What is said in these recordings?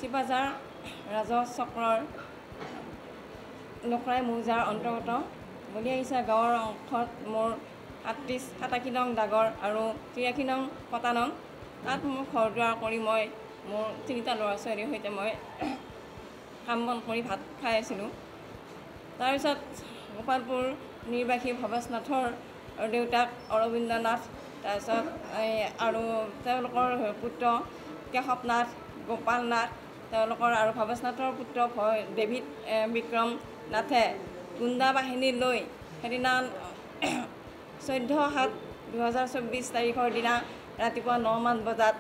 চিপাঝাৰ ৰাজহ চক্ৰৰ লখৰাই মৌজাৰ অন্তৰ্গত বলিয়াইছা গাঁৱৰ অংশত মোৰ 87 নং দাগৰ আৰু 83 নং কটা নং তাত মোৰ ঘৰ দুৱাৰ কৰি মই মোৰ 3টা ল'ৰা ছোৱালীৰ সৈতে মই কাম বন কৰি ভাত খাই আছিলোঁ। তাৰপিছত গোপালপুৰ নিৰ্বাসী ভৱেশ নাথৰ দেউতাক অৰবিন্দ নাথ, তাৰপিছত আৰু তেওঁলোকৰ পুত্ৰ কেশৱ নাথ, গোপাল নাথ, তেওঁলোকৰ আৰু ভৱেশ নাথৰ পুত্ৰ ডেভিড বিক্ৰম নাথে গুণ্ডা বাহিনী লৈ সেইদিনা 14/7/2024 তাৰিখৰ দিনা ৰাতিপুৱা 9 মান বজাত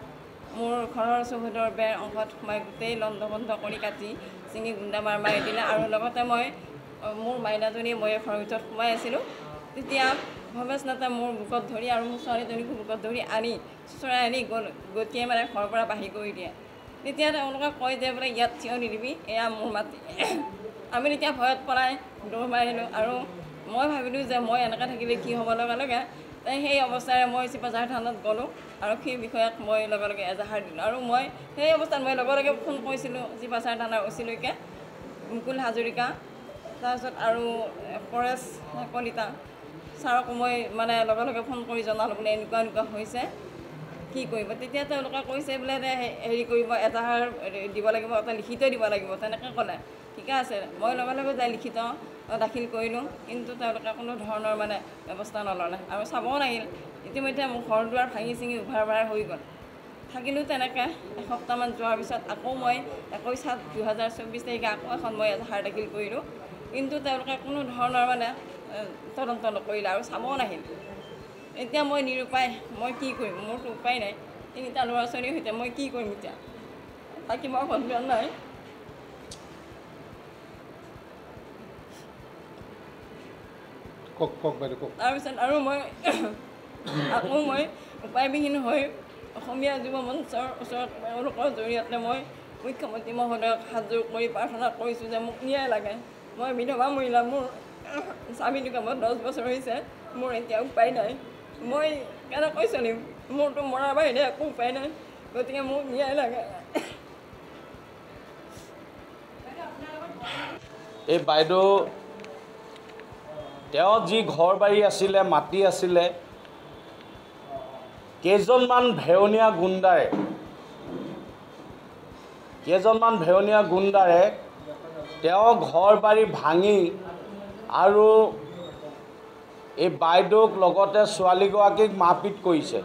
মোৰ ঘৰৰ চৌহদৰ বেৰ অংশত সোমাই গোটেই লণ্ড বন্ধ কৰি কাটি চিঙি গুণ্ডা মাৰি দিলে। আৰু লগতে মই মোৰ মাইনাজনী মই ঘৰৰ ভিতৰত সোমাই আছিলোঁ। তেতিয়া ভৱেশ নাথে মোৰ বুকত ধৰি আৰু মোৰ ছোৱালীজনীকো বুকত ধৰি আনি চোঁচৰাই আনি গতিয়ে মানে ঘৰৰ পৰা বাহিৰ কৰি দিয়ে। তেতিয়া তেওঁলোকে কয় যে বোলে ইয়াত থিয় নিদিবি, এয়া মোৰ মাটি। আমি তেতিয়া ভয়ত পলাই দৌৰ মাৰিলোঁ আৰু মই ভাবিলোঁ যে মই এনেকৈ থাকিলে কি হ'ব। লগে লগে সেই অৱস্থাৰে মই চিপাঝাৰ থানাত গ'লোঁ, আৰক্ষী বিষয়াক মই লগে লগে এজাহাৰ দিলোঁ। আৰু মই সেই অৱস্থাত মই লগে লগে ফোন কৰিছিলোঁ চিপাঝাৰ থানাৰ অচিলৈকে মুকুল হাজৰিকা, তাৰপিছত আৰু পৰেশ কলিতা ছাৰকো মই মানে লগে লগে ফোন কৰি জনালোঁ বোলে এনেকুৱা এনেকুৱা হৈছে, কি কৰিব। তেতিয়া তেওঁলোকে কৈছে বোলে হেৰি কৰিব, এজাহাৰ দিব লাগিব, এটা লিখিত দিব লাগিব, তেনেকৈ ক'লে। ঠিকে আছে, মই লগে লগে যাই লিখিত দাখিল কৰিলোঁ, কিন্তু তেওঁলোকে কোনো ধৰণৰ মানে ব্যৱস্থা নল'লে আৰু চাবও নাহিল। ইতিমধ্যে মোৰ ঘৰ দুৱাৰ ভাঙি চিঙি উভাৰ ভাৰ হৈ গ'ল। থাকিলোঁ তেনেকৈ এসপ্তাহমান যোৱাৰ পিছত আকৌ মই 21/7/2024 তাৰিখে আকৌ এখন মই এজাহাৰ দাখিল কৰিলোঁ, কিন্তু তেওঁলোকে কোনো ধৰণৰ মানে তদন্ত নকৰিলে আৰু চাবও নাহিল। এতিয়া মই নিৰুপায়, মই কি কৰিম, মোৰতো উপায় নাই। 3টা ল'ৰা ছোৱালীৰ সৈতে মই কি কৰিম এতিয়া, থাকিব সন্মান নাই। তাৰপিছত আৰু মই আকৌ মই উপায়বিহীন হৈ অসমীয়া যুৱ মঞ্চৰ ওচৰত তেওঁলোকৰ জৰিয়তে মই মুখ্যমন্ত্ৰী মহোদয়ক হাতযোৰ কৰি প্ৰাৰ্থনা কৰিছোঁ যে মোক ন্যায় লাগে। মই বিধৱা মহিলা, মোৰ স্বামী ঢুকাব 10 বছৰ হৈছে, মোৰ এতিয়া উপায় নাই। মই কেনেকৈ চলিম, মোৰতো মৰাৰ বাহিৰে একো উপায় নাই, গতিকে মোক ন্যায় লাগে। এই বাইদেউ তেওঁ যি ঘৰ বাৰী আছিলে, মাটি আছিলে, কেইজনমান ভেয়নীয়া গুণ্ডাৰে তেওঁ ঘৰ বাৰী ভাঙি আৰু এই বাইদেউক লগতে ছোৱালীগৰাকীক মাৰপিট কৰিছে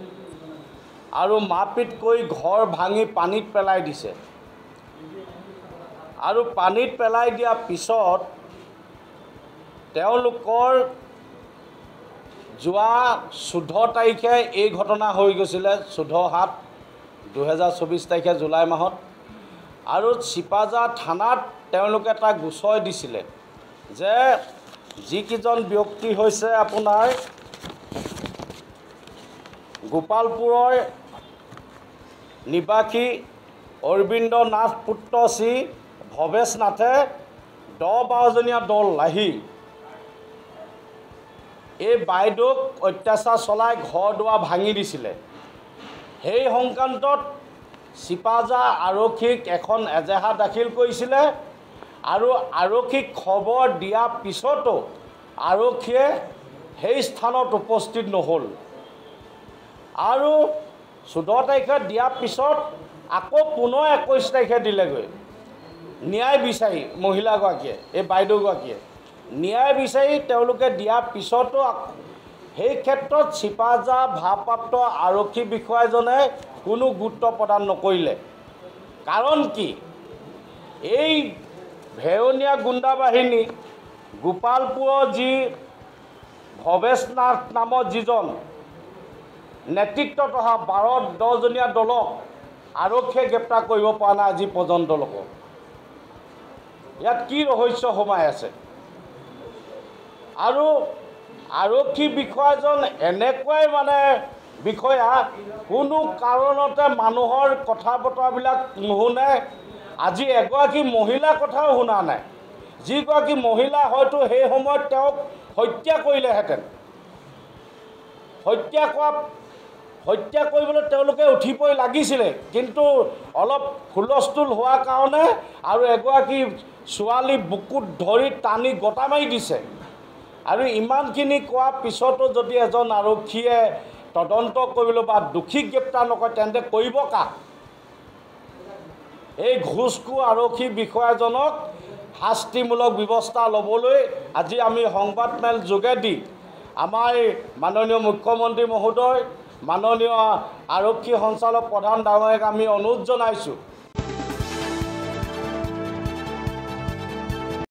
আৰু মাৰপিট কৰি ঘৰ ভাঙি পানীত পেলাই দিছে। আৰু পানীত পেলাই দিয়াৰ পিছত তেওঁলোকৰ যোৱা 14 তাৰিখে এই ঘটনা হৈ গৈছিলে, 14/7/2024 তাৰিখে জুলাই মাহত। আৰু চিপাঝাৰ থানাত তেওঁলোকে এটা গোচৰ দিছিলে যে যিকেইজন ব্যক্তি হৈছে আপোনাৰ গোপালপুৰৰ নিবাসী অৰবিন্দ নাথ পুত্ৰ শ্ৰী ভৱেশ নাথে 10-12 জনীয়া দল আহি এই বাইদেউক অত্যাচাৰ চলাই ঘৰ দুৱাৰ ভাঙি দিছিলে। সেই সংক্ৰান্তত চিপাঝাৰ আৰক্ষীক এখন এজাহাৰ দাখিল কৰিছিলে আৰু আৰক্ষীক খবৰ দিয়াৰ পিছতো আৰক্ষীয়ে সেই স্থানত উপস্থিত নহ'ল। আৰু 14 তাৰিখে দিয়াৰ পিছত আকৌ পুনৰ 21 তাৰিখে দিলেগৈ ন্যায় বিচাৰি মহিলাগৰাকীয়ে, এই বাইদেউগৰাকীয়ে ন্যায় বিচাৰি তেওঁলোকে দিয়াৰ পিছতো সেই ক্ষেত্ৰত চিপাঝাৰ ভাৰপ্ৰাপ্ত আৰক্ষী বিষয়াজনে কোনো গুৰুত্ব প্ৰদান নকৰিলে। কাৰণ কি, এই ভেয়নীয়া গুণ্ডা বাহিনী গোপালপুৰৰ যি ভৱেশ নাথ নামৰ যিজন নেতৃত্বত অহা 12-10 জনীয়া দলক আৰক্ষীয়ে গ্ৰেপ্তাৰ কৰিব পৰা নাই আজি পৰ্যন্তলৈকে। ইয়াত কি ৰহস্য সোমাই আছে? আৰু আৰক্ষী বিষয়াজন এনেকুৱাই মানে বিষয়া, কোনো কাৰণতে মানুহৰ কথা বতৰাবিলাক নুশুনে। আজি এগৰাকী মহিলাৰ কথাও শুনা নাই, যিগৰাকী মহিলা হয়তো সেই সময়ত তেওঁক হত্যা কৰিলেহেঁতেন। হত্যা কৰা হত্যা কৰিবলৈ তেওঁলোকে উঠি পৰি লাগিছিলে, কিন্তু অলপ হুলস্থুল হোৱাৰ কাৰণে আৰু এগৰাকী ছোৱালী বুকুত ধৰি টানি গতা মাৰি দিছে। আৰু ইমানখিনি কোৱাৰ পিছতো যদি এজন আৰক্ষীয়ে তদন্ত কৰিবলৈ বা দোষী গ্ৰেপ্তাৰ নকৰে তেন্তে কৰিব কাক? এই ঘোষখোৰ আৰক্ষী বিষয়াজনক শাস্তিমূলক ব্যৱস্থা ল'বলৈ আজি আমি সংবাদমেল যোগেদি আমাৰ মাননীয় মুখ্যমন্ত্ৰী মহোদয়, মাননীয় আৰক্ষী সঞ্চালক প্ৰধান ডাঙৰীয়াক আমি অনুৰোধ জনাইছোঁ